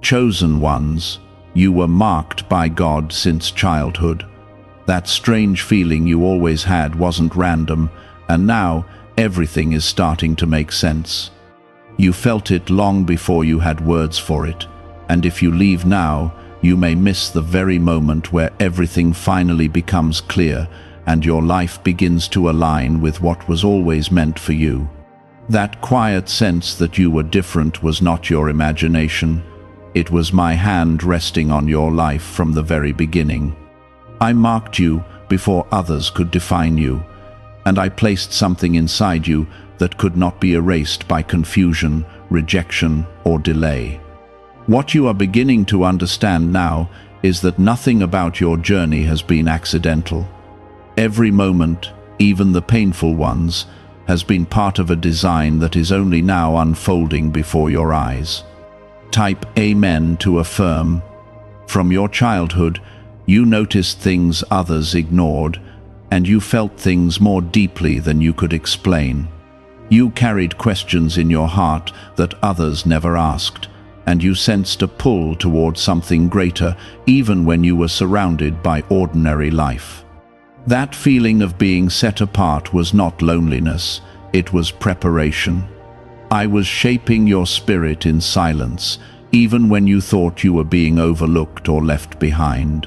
chosen ones. You were marked by God since childhood. That strange feeling you always had wasn't random, and now everything is starting to make sense. You felt it long before you had words for it, and if you leave now, you may miss the very moment where everything finally becomes clear and your life begins to align with what was always meant for you. That quiet sense that you were different was not your imagination. It was my hand resting on your life from the very beginning. I marked you before others could define you, and I placed something inside you that could not be erased by confusion, rejection, or delay. What you are beginning to understand now is that nothing about your journey has been accidental. Every moment, even the painful ones, has been part of a design that is only now unfolding before your eyes. Type Amen to affirm. From your childhood, you noticed things others ignored, and you felt things more deeply than you could explain. You carried questions in your heart that others never asked, and you sensed a pull toward something greater even when you were surrounded by ordinary life. That feeling of being set apart was not loneliness, it was preparation. I was shaping your spirit in silence, even when you thought you were being overlooked or left behind.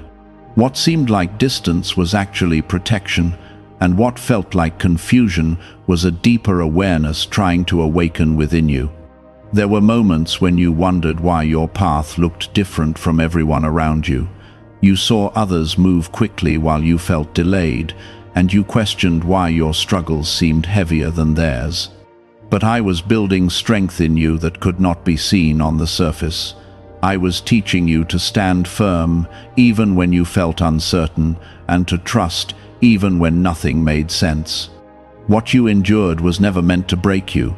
What seemed like distance was actually protection, and what felt like confusion was a deeper awareness trying to awaken within you. There were moments when you wondered why your path looked different from everyone around you. You saw others move quickly while you felt delayed, and you questioned why your struggles seemed heavier than theirs. But I was building strength in you that could not be seen on the surface. I was teaching you to stand firm even when you felt uncertain, and to trust even when nothing made sense. What you endured was never meant to break you.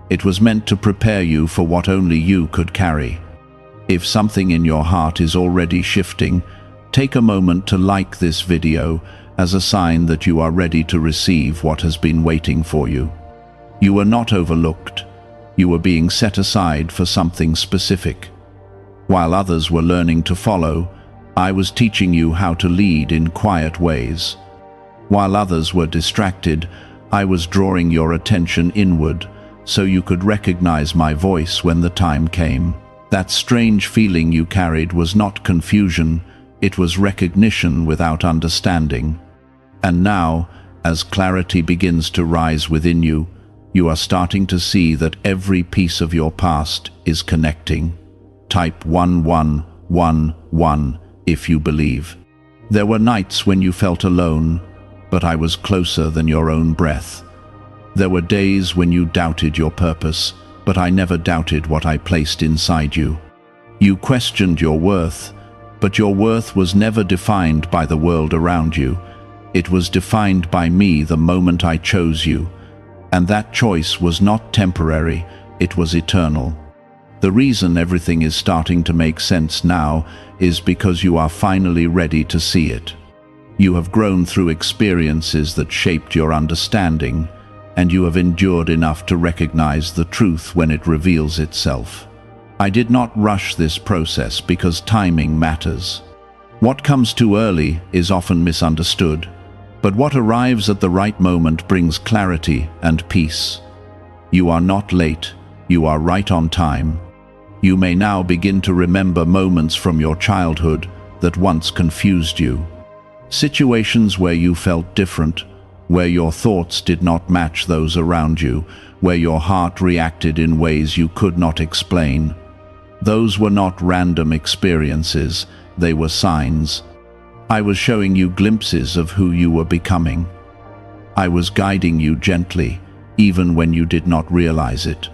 It was meant to prepare you for what only you could carry. If something in your heart is already shifting, take a moment to like this video as a sign that you are ready to receive what has been waiting for you. You were not overlooked. You were being set aside for something specific. While others were learning to follow, I was teaching you how to lead in quiet ways. While others were distracted, I was drawing your attention inward so you could recognize my voice when the time came. That strange feeling you carried was not confusion, it was recognition without understanding. And now, as clarity begins to rise within you, you are starting to see that every piece of your past is connecting. Type 1111 if you believe. There were nights when you felt alone, but I was closer than your own breath. There were days when you doubted your purpose, but I never doubted what I placed inside you. You questioned your worth, but your worth was never defined by the world around you. It was defined by me the moment I chose you, and that choice was not temporary, it was eternal. The reason everything is starting to make sense now is because you are finally ready to see it. You have grown through experiences that shaped your understanding, and you have endured enough to recognize the truth when it reveals itself. I did not rush this process because timing matters. What comes too early is often misunderstood, but what arrives at the right moment brings clarity and peace. You are not late, you are right on time. You may now begin to remember moments from your childhood that once confused you. Situations where you felt different, where your thoughts did not match those around you, where your heart reacted in ways you could not explain. Those were not random experiences, they were signs. I was showing you glimpses of who you were becoming. I was guiding you gently, even when you did not realize it.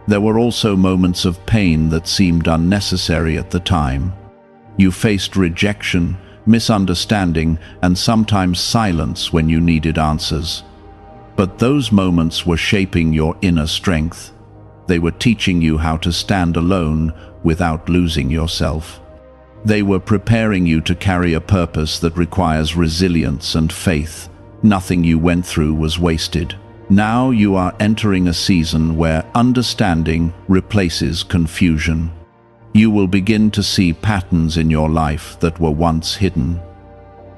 There were also moments of pain that seemed unnecessary at the time. You faced rejection, misunderstanding, and sometimes silence when you needed answers. But those moments were shaping your inner strength. They were teaching you how to stand alone without losing yourself. They were preparing you to carry a purpose that requires resilience and faith. Nothing you went through was wasted. Now you are entering a season where understanding replaces confusion. You will begin to see patterns in your life that were once hidden.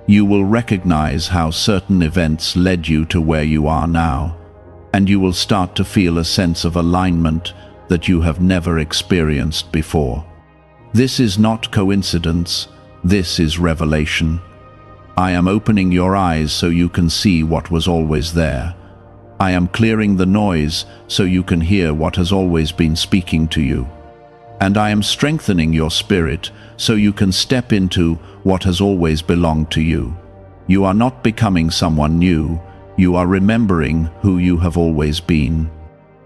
You will recognize how certain events led you to where you are now, and you will start to feel a sense of alignment that you have never experienced before. This is not coincidence, this is revelation. I am opening your eyes so you can see what was always there. I am clearing the noise so you can hear what has always been speaking to you. And I am strengthening your spirit so you can step into what has always belonged to you. You are not becoming someone new, you are remembering who you have always been.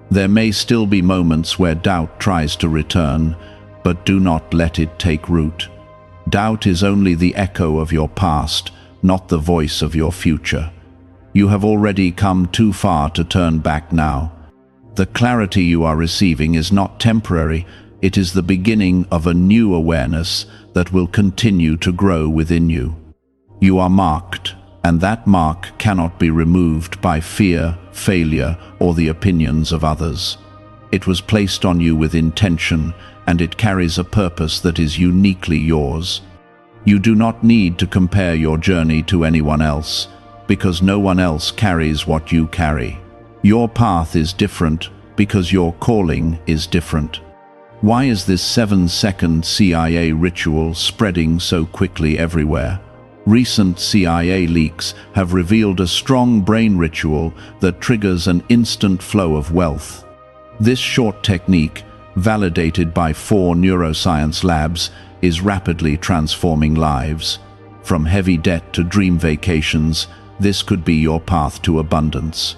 There may still be moments where doubt tries to return, but do not let it take root. Doubt is only the echo of your past, not the voice of your future. You have already come too far to turn back now. The clarity you are receiving is not temporary, it is the beginning of a new awareness that will continue to grow within you. You are marked, and that mark cannot be removed by fear, failure, or the opinions of others. It was placed on you with intention, and it carries a purpose that is uniquely yours. You do not need to compare your journey to anyone else, because no one else carries what you carry. Your path is different because your calling is different. Why is this 7-second CIA ritual spreading so quickly everywhere? Recent CIA leaks have revealed a strong brain ritual that triggers an instant flow of wealth. This short technique, validated by 4 neuroscience labs, is rapidly transforming lives. From heavy debt to dream vacations, this could be your path to abundance.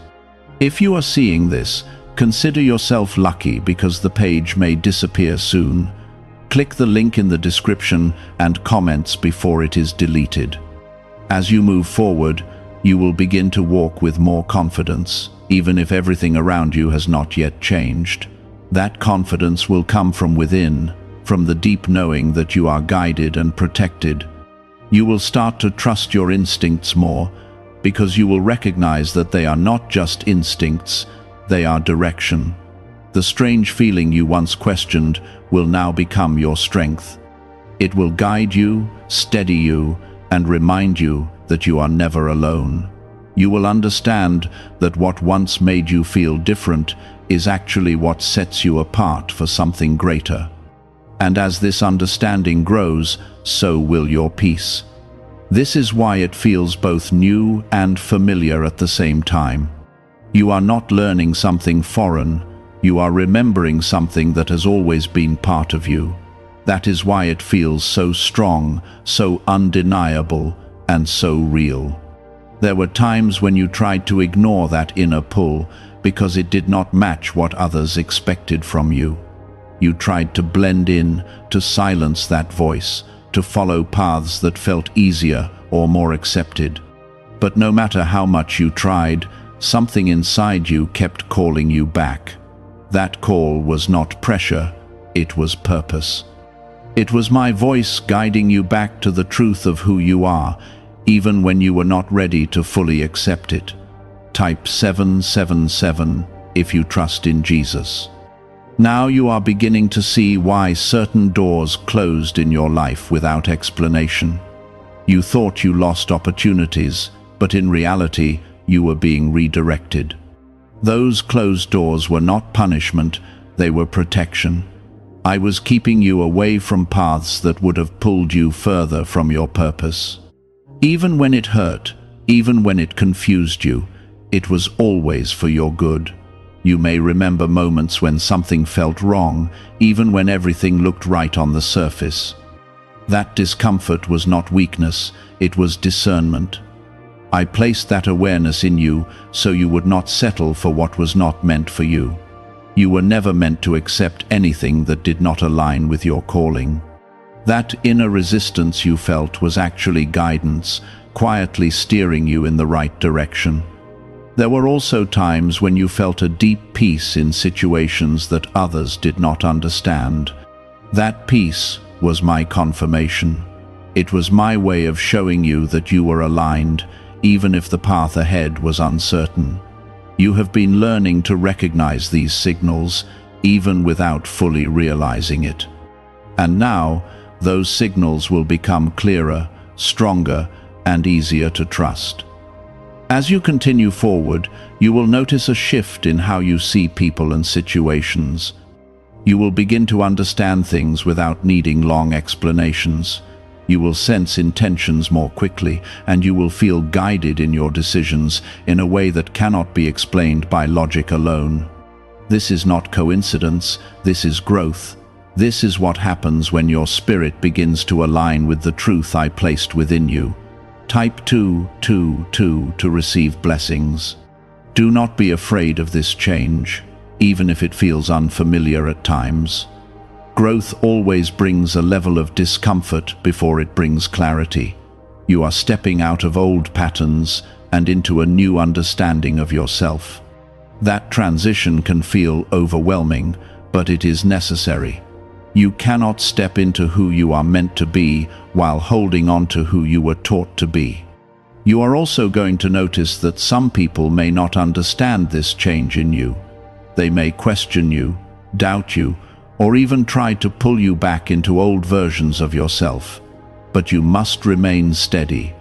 If you are seeing this, consider yourself lucky because the page may disappear soon. Click the link in the description and comments before it is deleted. As you move forward, you will begin to walk with more confidence, even if everything around you has not yet changed. That confidence will come from within, from the deep knowing that you are guided and protected. You will start to trust your instincts more, because you will recognize that they are not just instincts, they are direction. The strange feeling you once questioned will now become your strength. It will guide you, steady you, and remind you that you are never alone. You will understand that what once made you feel different is actually what sets you apart for something greater. And as this understanding grows, so will your peace. This is why it feels both new and familiar at the same time. You are not learning something foreign, you are remembering something that has always been part of you. That is why it feels so strong, so undeniable, and so real. There were times when you tried to ignore that inner pull because it did not match what others expected from you. You tried to blend in, to silence that voice, to follow paths that felt easier or more accepted. But no matter how much you tried, something inside you kept calling you back. That call was not pressure, it was purpose. It was my voice guiding you back to the truth of who you are, even when you were not ready to fully accept it. Type 777 if you trust in Jesus. Now you are beginning to see why certain doors closed in your life without explanation. You thought you lost opportunities, but in reality, you were being redirected. Those closed doors were not punishment, they were protection. I was keeping you away from paths that would have pulled you further from your purpose. Even when it hurt, even when it confused you, it was always for your good. You may remember moments when something felt wrong, even when everything looked right on the surface. That discomfort was not weakness, it was discernment. I placed that awareness in you so you would not settle for what was not meant for you. You were never meant to accept anything that did not align with your calling. That inner resistance you felt was actually guidance, quietly steering you in the right direction. There were also times when you felt a deep peace in situations that others did not understand. That peace was my confirmation. It was my way of showing you that you were aligned, even if the path ahead was uncertain. You have been learning to recognize these signals, even without fully realizing it. And now, those signals will become clearer, stronger, and easier to trust. As you continue forward, you will notice a shift in how you see people and situations. You will begin to understand things without needing long explanations. You will sense intentions more quickly, and you will feel guided in your decisions in a way that cannot be explained by logic alone. This is not coincidence, this is growth. This is what happens when your spirit begins to align with the truth I placed within you. Type 222 to receive blessings. Do not be afraid of this change, even if it feels unfamiliar at times. Growth always brings a level of discomfort before it brings clarity. You are stepping out of old patterns and into a new understanding of yourself. That transition can feel overwhelming, but it is necessary. You cannot step into who you are meant to be while holding on to who you were taught to be. You are also going to notice that some people may not understand this change in you. They may question you, doubt you, or even try to pull you back into old versions of yourself. But you must remain steady.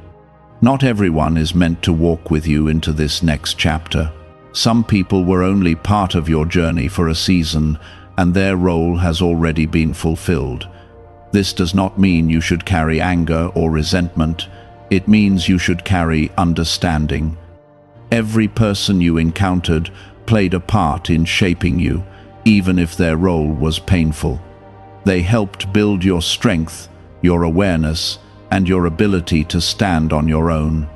Not everyone is meant to walk with you into this next chapter. Some people were only part of your journey for a season, and their role has already been fulfilled. This does not mean you should carry anger or resentment. It means you should carry understanding. Every person you encountered played a part in shaping you, even if their role was painful. They helped build your strength, your awareness, and your ability to stand on your own.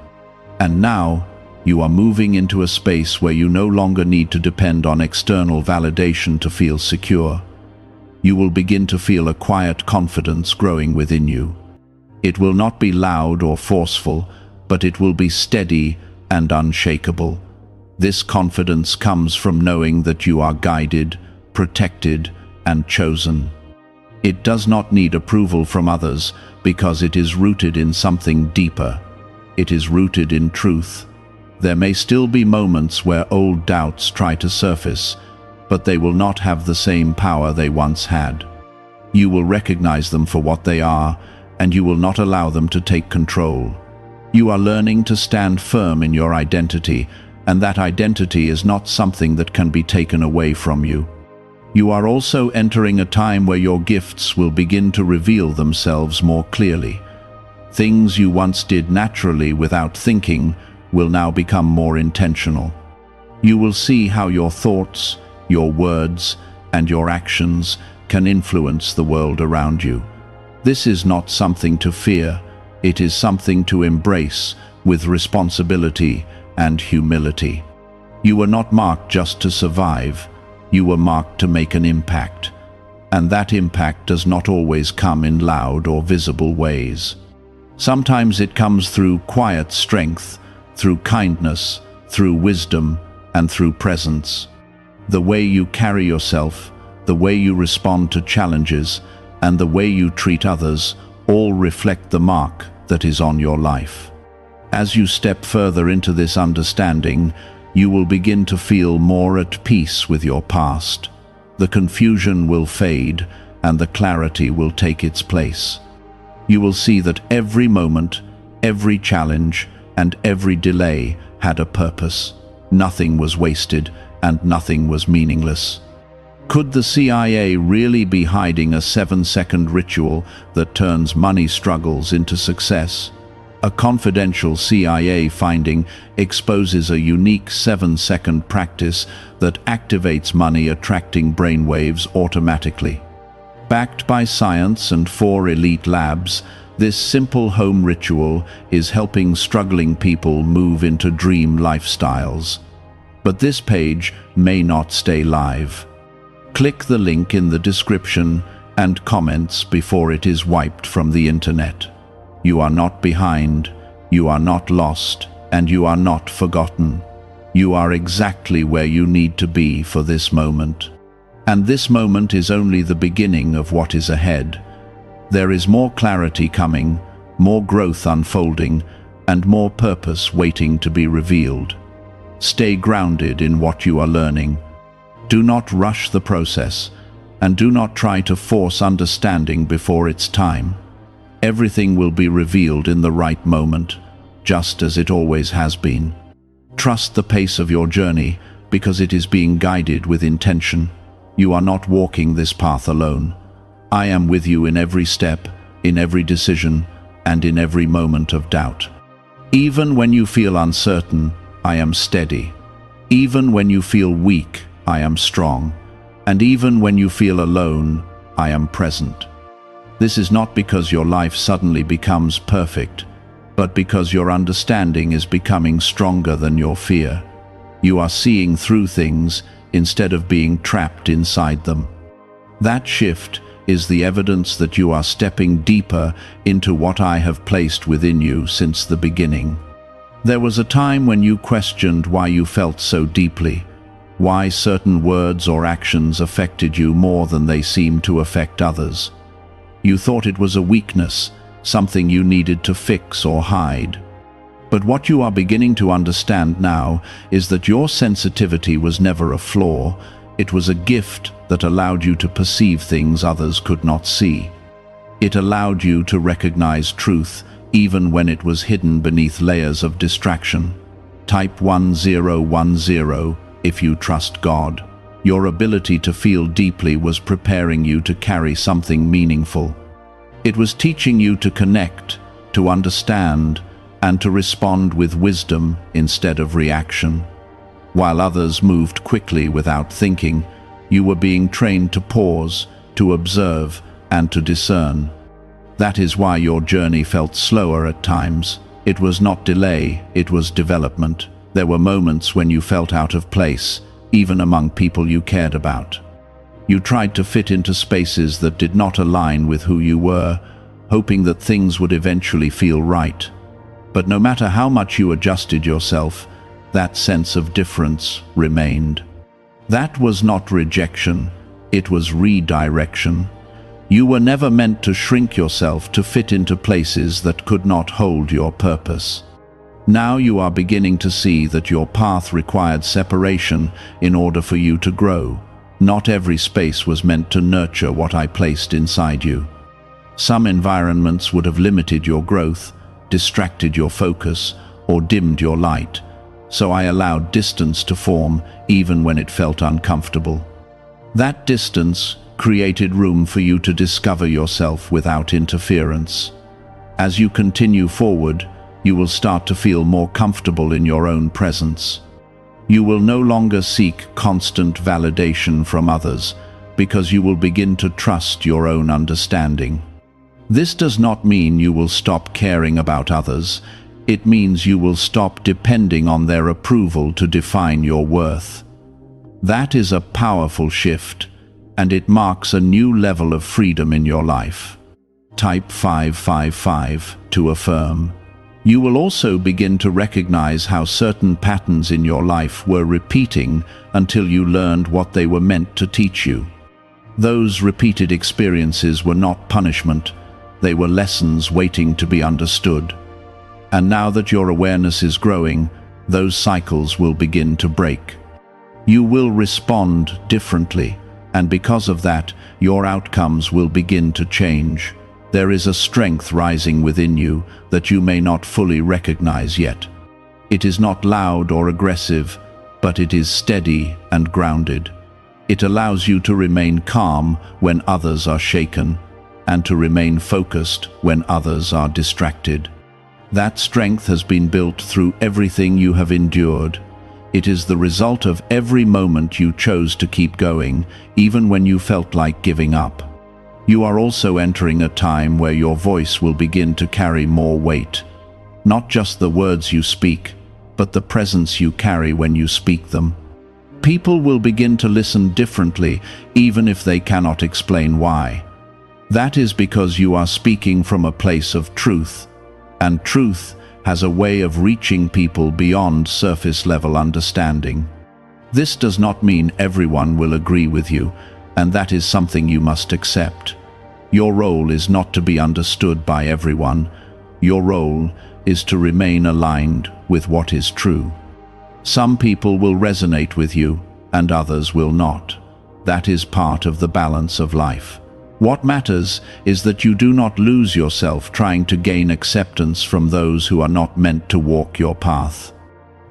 And now, you are moving into a space where you no longer need to depend on external validation to feel secure. You will begin to feel a quiet confidence growing within you. It will not be loud or forceful, but it will be steady and unshakable. This confidence comes from knowing that you are guided, protected, and chosen. It does not need approval from others because it is rooted in something deeper. It is rooted in truth. There may still be moments where old doubts try to surface, but they will not have the same power they once had. You will recognize them for what they are, and you will not allow them to take control. You are learning to stand firm in your identity, and that identity is not something that can be taken away from you. You are also entering a time where your gifts will begin to reveal themselves more clearly. Things you once did naturally without thinking will now become more intentional. You will see how your thoughts, your words, and your actions can influence the world around you. This is not something to fear, it is something to embrace with responsibility and humility. You were not marked just to survive, you were marked to make an impact. And that impact does not always come in loud or visible ways. Sometimes it comes through quiet strength, through kindness, through wisdom, and through presence. The way you carry yourself, the way you respond to challenges, and the way you treat others all reflect the mark that is on your life. As you step further into this understanding, you will begin to feel more at peace with your past. The confusion will fade, and the clarity will take its place. You will see that every moment, every challenge, and every delay had a purpose. Nothing was wasted, and nothing was meaningless. Could the CIA really be hiding a 7-second ritual that turns money struggles into success? A confidential CIA finding exposes a unique 7-second practice that activates money attracting brainwaves automatically. Backed by science and 4 elite labs, this simple home ritual is helping struggling people move into dream lifestyles. But this page may not stay live. Click the link in the description and comments before it is wiped from the internet. You are not behind, you are not lost, and you are not forgotten. You are exactly where you need to be for this moment. And this moment is only the beginning of what is ahead. There is more clarity coming, more growth unfolding, and more purpose waiting to be revealed. Stay grounded in what you are learning. Do not rush the process. and do not try to force understanding before it's time. Everything will be revealed in the right moment, just as it always has been. Trust the pace of your journey, because it is being guided with intention. You are not walking this path alone. I am with you in every step, in every decision, and in every moment of doubt. Even when you feel uncertain, I am steady. Even when you feel weak, I am strong. And even when you feel alone, I am present. This is not because your life suddenly becomes perfect, but because your understanding is becoming stronger than your fear. You are seeing through things instead of being trapped inside them. That shift is the evidence that you are stepping deeper into what I have placed within you since the beginning. There was a time when you questioned why you felt so deeply, why certain words or actions affected you more than they seemed to affect others. You thought it was a weakness, something you needed to fix or hide. But what you are beginning to understand now is that your sensitivity was never a flaw. It was a gift that allowed you to perceive things others could not see. It allowed you to recognize truth even when it was hidden beneath layers of distraction. Type 1010 if you trust God. Your ability to feel deeply was preparing you to carry something meaningful. It was teaching you to connect, to understand, and to respond with wisdom instead of reaction. While others moved quickly without thinking, you were being trained to pause, to observe, and to discern. That is why your journey felt slower at times. It was not delay, it was development. There were moments when you felt out of place, even among people you cared about. You tried to fit into spaces that did not align with who you were, hoping that things would eventually feel right. But no matter how much you adjusted yourself, that sense of difference remained. That was not rejection, it was redirection. You were never meant to shrink yourself to fit into places that could not hold your purpose. Now you are beginning to see that your path required separation in order for you to grow. Not every space was meant to nurture what I placed inside you. Some environments would have limited your growth, distracted your focus, or dimmed your light. So I allowed distance to form even when it felt uncomfortable. That distance created room for you to discover yourself without interference. As you continue forward, you will start to feel more comfortable in your own presence. You will no longer seek constant validation from others because you will begin to trust your own understanding. This does not mean you will stop caring about others. It means you will stop depending on their approval to define your worth. That is a powerful shift, and it marks a new level of freedom in your life. Type 555 to affirm. You will also begin to recognize how certain patterns in your life were repeating until you learned what they were meant to teach you. Those repeated experiences were not punishment, they were lessons waiting to be understood. And now that your awareness is growing, those cycles will begin to break. You will respond differently, and because of that, your outcomes will begin to change. There is a strength rising within you that you may not fully recognize yet. It is not loud or aggressive, but it is steady and grounded. It allows you to remain calm when others are shaken, and to remain focused when others are distracted. That strength has been built through everything you have endured. It is the result of every moment you chose to keep going, even when you felt like giving up. You are also entering a time where your voice will begin to carry more weight. Not just the words you speak, but the presence you carry when you speak them. People will begin to listen differently, even if they cannot explain why. That is because you are speaking from a place of truth, and truth has a way of reaching people beyond surface-level understanding. This does not mean everyone will agree with you, and that is something you must accept. Your role is not to be understood by everyone. Your role is to remain aligned with what is true. Some people will resonate with you, and others will not. that is part of the balance of life. What matters is that you do not lose yourself trying to gain acceptance from those who are not meant to walk your path.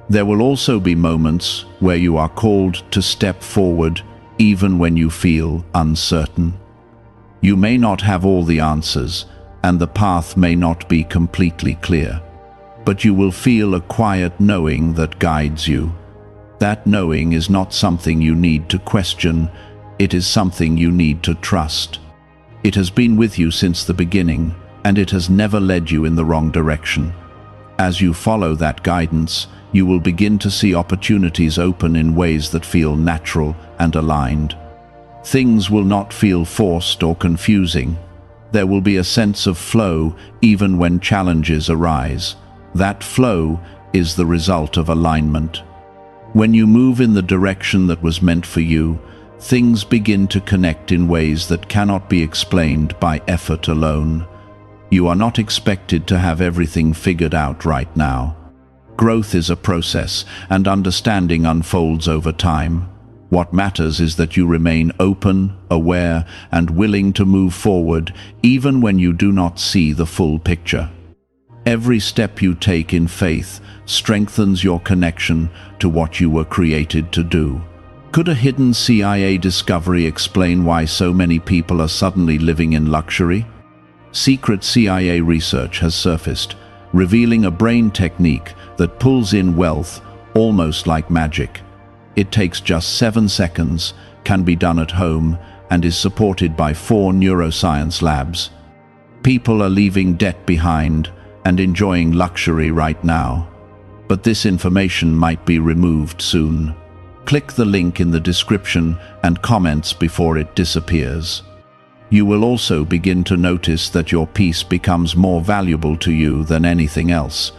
There will also be moments where you are called to step forward even when you feel uncertain. You may not have all the answers, and the path may not be completely clear, but you will feel a quiet knowing that guides you. That knowing is not something you need to question, it is something you need to trust. It has been with you since the beginning, and it has never led you in the wrong direction. As you follow that guidance, you will begin to see opportunities open in ways that feel natural and aligned. Things will not feel forced or confusing. There will be a sense of flow even when challenges arise. That flow is the result of alignment. When you move in the direction that was meant for you, things begin to connect in ways that cannot be explained by effort alone. You are not expected to have everything figured out right now. Growth is a process, and understanding unfolds over time. What matters is that you remain open, aware, and willing to move forward, even when you do not see the full picture. Every step you take in faith strengthens your connection to what you were created to do. Could a hidden CIA discovery explain why so many people are suddenly living in luxury? Secret CIA research has surfaced, revealing a brain technique that pulls in wealth almost like magic. It takes just 7 seconds, can be done at home, and is supported by 4 neuroscience labs. People are leaving debt behind and enjoying luxury right now. But this information might be removed soon. Click the link in the description and comments before it disappears. You will also begin to notice that your peace becomes more valuable to you than anything else.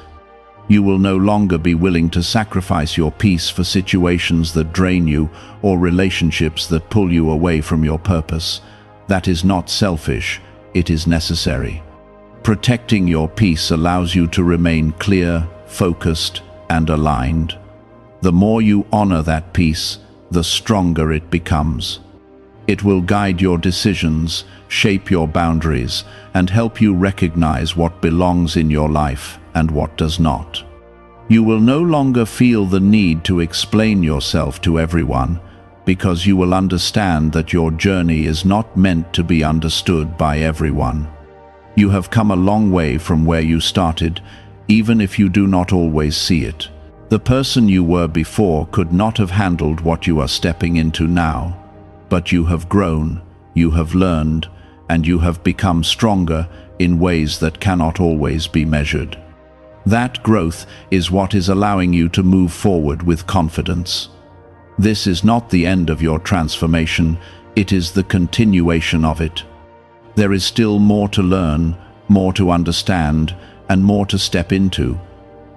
You will no longer be willing to sacrifice your peace for situations that drain you or relationships that pull you away from your purpose. That is not selfish, it is necessary. Protecting your peace allows you to remain clear, focused, and aligned. The more you honor that peace, the stronger it becomes. It will guide your decisions, shape your boundaries, and help you recognize what belongs in your life and what does not. You will no longer feel the need to explain yourself to everyone, because you will understand that your journey is not meant to be understood by everyone. You have come a long way from where you started, even if you do not always see it. The person you were before could not have handled what you are stepping into now. But you have grown, you have learned, and you have become stronger in ways that cannot always be measured. That growth is what is allowing you to move forward with confidence. This is not the end of your transformation, it is the continuation of it. There is still more to learn, more to understand, and more to step into.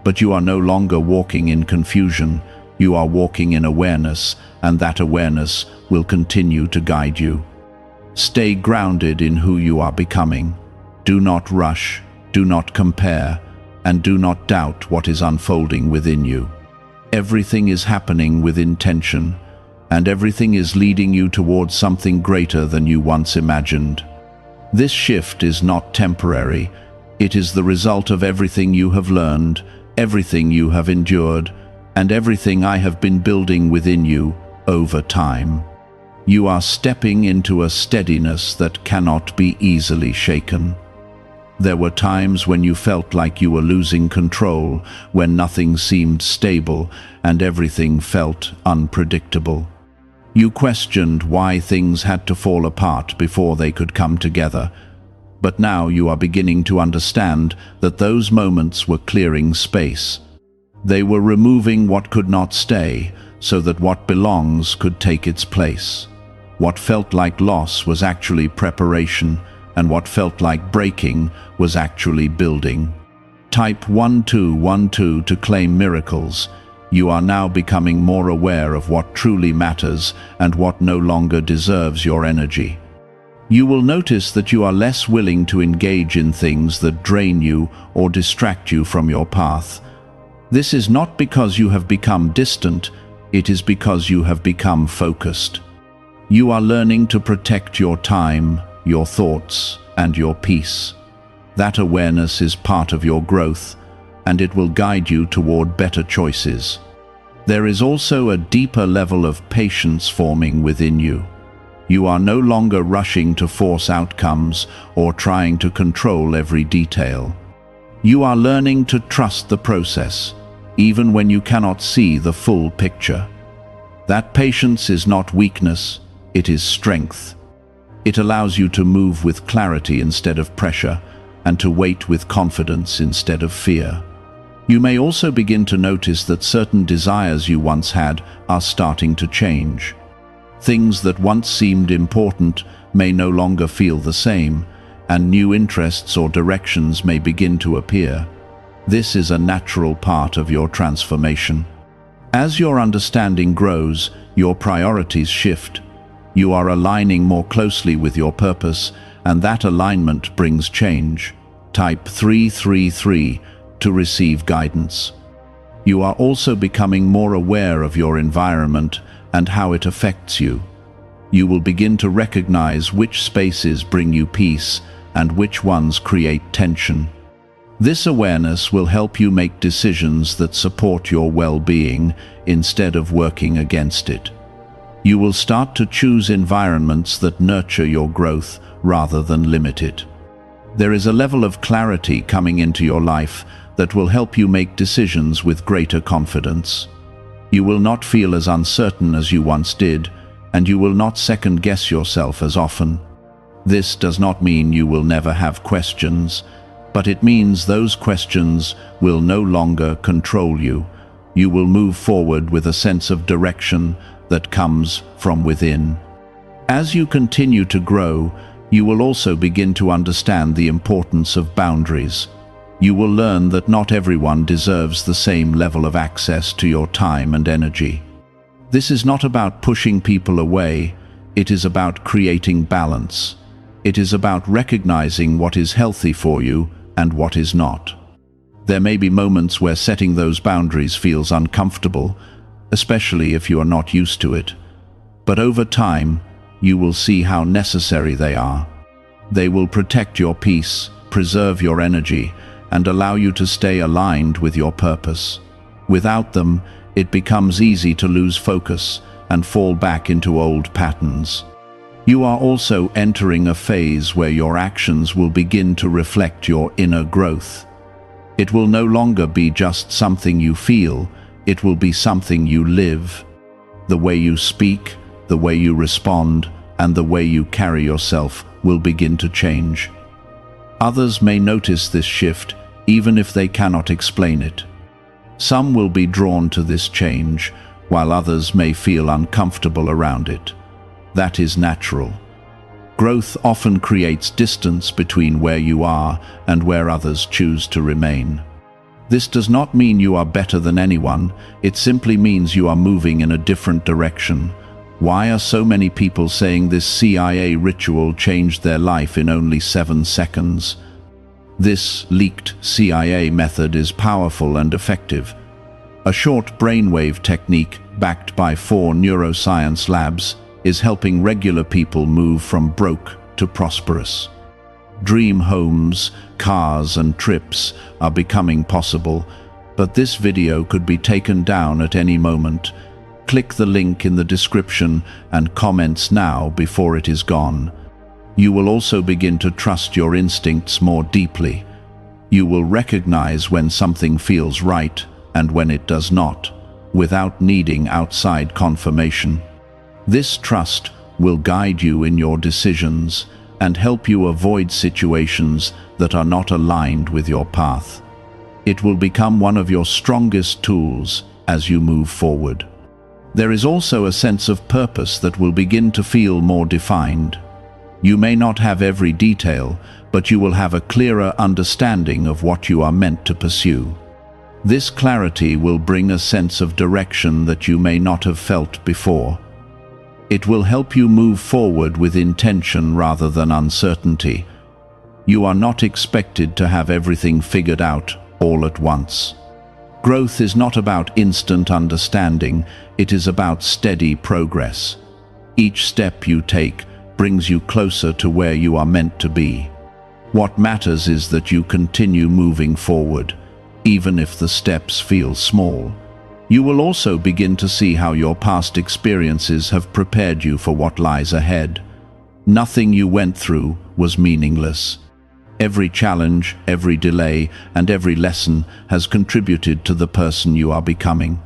But you are no longer walking in confusion, you are walking in awareness, and that awareness will continue to guide you. Stay grounded in who you are becoming. Do not rush, do not compare, and do not doubt what is unfolding within you. Everything is happening with intention, and everything is leading you towards something greater than you once imagined. This shift is not temporary, it is the result of everything you have learned, everything you have endured, and everything I have been building within you over time. You are stepping into a steadiness that cannot be easily shaken. There were times when you felt like you were losing control, when nothing seemed stable and everything felt unpredictable. You questioned why things had to fall apart before they could come together. But now you are beginning to understand that those moments were clearing space. They were removing what could not stay, so that what belongs could take its place. What felt like loss was actually preparation, and what felt like breaking was actually building. Type 1212 to claim miracles. You are now becoming more aware of what truly matters and what no longer deserves your energy. You will notice that you are less willing to engage in things that drain you or distract you from your path. This is not because you have become distant, it is because you have become focused. You are learning to protect your time, your thoughts, and your peace. That awareness is part of your growth, and it will guide you toward better choices. There is also a deeper level of patience forming within you. You are no longer rushing to force outcomes or trying to control every detail. You are learning to trust the process, even when you cannot see the full picture. That patience is not weakness, it is strength. It allows you to move with clarity instead of pressure, and to wait with confidence instead of fear. You may also begin to notice that certain desires you once had are starting to change. Things that once seemed important may no longer feel the same, and new interests or directions may begin to appear. This is a natural part of your transformation. As your understanding grows, your priorities shift. You are aligning more closely with your purpose, and that alignment brings change. Type 333 to receive guidance. You are also becoming more aware of your environment and how it affects you. You will begin to recognize which spaces bring you peace and which ones create tension. This awareness will help you make decisions that support your well-being instead of working against it. You will start to choose environments that nurture your growth rather than limit it. There is a level of clarity coming into your life that will help you make decisions with greater confidence. You will not feel as uncertain as you once did, and you will not second-guess yourself as often. This does not mean you will never have questions, but it means those questions will no longer control you. You will move forward with a sense of direction that comes from within. As you continue to grow, you will also begin to understand the importance of boundaries. You will learn that not everyone deserves the same level of access to your time and energy. This is not about pushing people away, it is about creating balance. It is about recognizing what is healthy for you and what is not. There may be moments where setting those boundaries feels uncomfortable, especially if you are not used to it. But over time, you will see how necessary they are. They will protect your peace, preserve your energy, and allow you to stay aligned with your purpose. Without them, it becomes easy to lose focus and fall back into old patterns. You are also entering a phase where your actions will begin to reflect your inner growth. It will no longer be just something you feel, it will be something you live. The way you speak, the way you respond, and the way you carry yourself will begin to change. Others may notice this shift, even if they cannot explain it. Some will be drawn to this change, while others may feel uncomfortable around it. That is natural. Growth often creates distance between where you are and where others choose to remain. This does not mean you are better than anyone, it simply means you are moving in a different direction. Why are so many people saying this CIA ritual changed their life in only 7 seconds? This leaked CIA method is powerful and effective. A short brainwave technique backed by 4 neuroscience labs is helping regular people move from broke to prosperous. Dream homes, cars, and trips are becoming possible, but this video could be taken down at any moment. Click the link in the description and comments now before it is gone. You will also begin to trust your instincts more deeply. You will recognize when something feels right and when it does not, without needing outside confirmation. This trust will guide you in your decisions and help you avoid situations that are not aligned with your path. It will become one of your strongest tools as you move forward. There is also a sense of purpose that will begin to feel more defined. You may not have every detail, but you will have a clearer understanding of what you are meant to pursue. This clarity will bring a sense of direction that you may not have felt before. It will help you move forward with intention rather than uncertainty. You are not expected to have everything figured out all at once. Growth is not about instant understanding, it is about steady progress. Each step you take brings you closer to where you are meant to be. What matters is that you continue moving forward, even if the steps feel small. You will also begin to see how your past experiences have prepared you for what lies ahead. Nothing you went through was meaningless. Every challenge, every delay, and every lesson has contributed to the person you are becoming.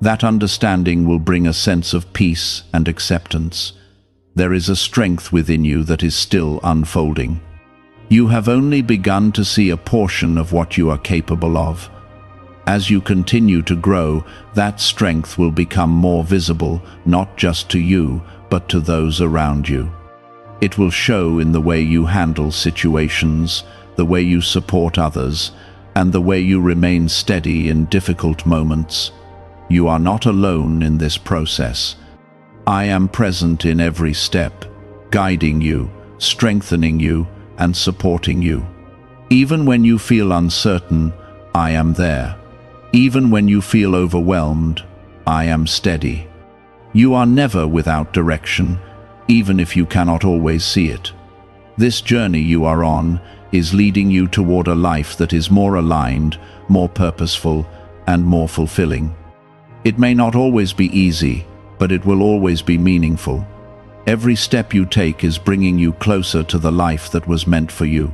That understanding will bring a sense of peace and acceptance. There is a strength within you that is still unfolding. You have only begun to see a portion of what you are capable of. As you continue to grow, that strength will become more visible, not just to you, but to those around you. It will show in the way you handle situations, the way you support others, and the way you remain steady in difficult moments. You are not alone in this process. I am present in every step, guiding you, strengthening you, and supporting you. Even when you feel uncertain, I am there. Even when you feel overwhelmed, I am steady. You are never without direction, even if you cannot always see it. This journey you are on is leading you toward a life that is more aligned, more purposeful, and more fulfilling. It may not always be easy, but it will always be meaningful. Every step you take is bringing you closer to the life that was meant for you.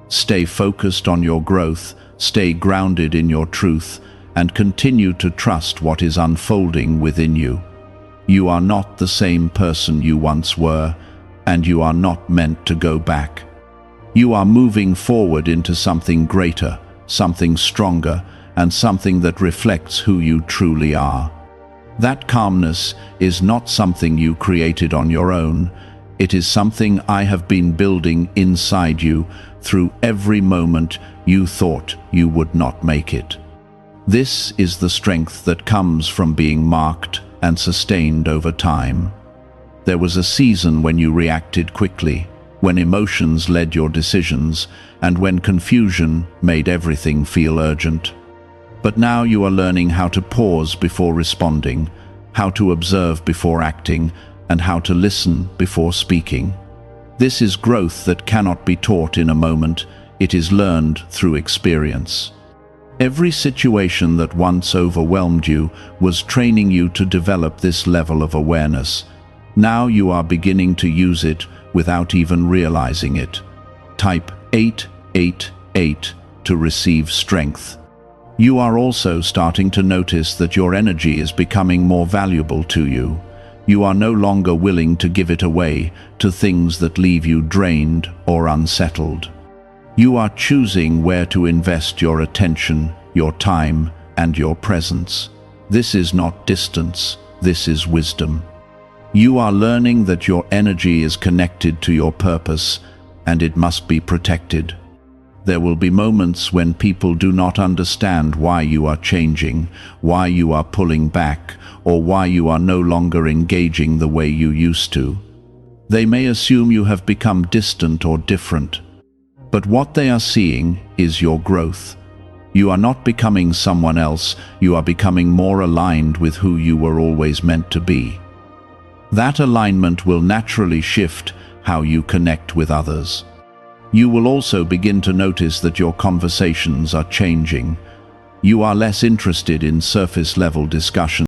Stay focused on your growth, stay grounded in your truth, and continue to trust what is unfolding within you. You are not the same person you once were, and you are not meant to go back. You are moving forward into something greater, something stronger, and something that reflects who you truly are. That calmness is not something you created on your own. It is something I have been building inside you through every moment you thought you would not make it. This is the strength that comes from being marked and sustained over time. There was a season when you reacted quickly, when emotions led your decisions, and when confusion made everything feel urgent. But now you are learning how to pause before responding, how to observe before acting, and how to listen before speaking. This is growth that cannot be taught in a moment. It is learned through experience. Every situation that once overwhelmed you was training you to develop this level of awareness. Now you are beginning to use it without even realizing it. Type 888 to receive strength. You are also starting to notice that your energy is becoming more valuable to you. You are no longer willing to give it away to things that leave you drained or unsettled. You are choosing where to invest your attention, your time, and your presence. This is not distance, this is wisdom. You are learning that your energy is connected to your purpose, and it must be protected. There will be moments when people do not understand why you are changing, why you are pulling back, or why you are no longer engaging the way you used to. They may assume you have become distant or different. But what they are seeing is your growth. You are not becoming someone else, you are becoming more aligned with who you were always meant to be. That alignment will naturally shift how you connect with others. You will also begin to notice that your conversations are changing. You are less interested in surface-level discussions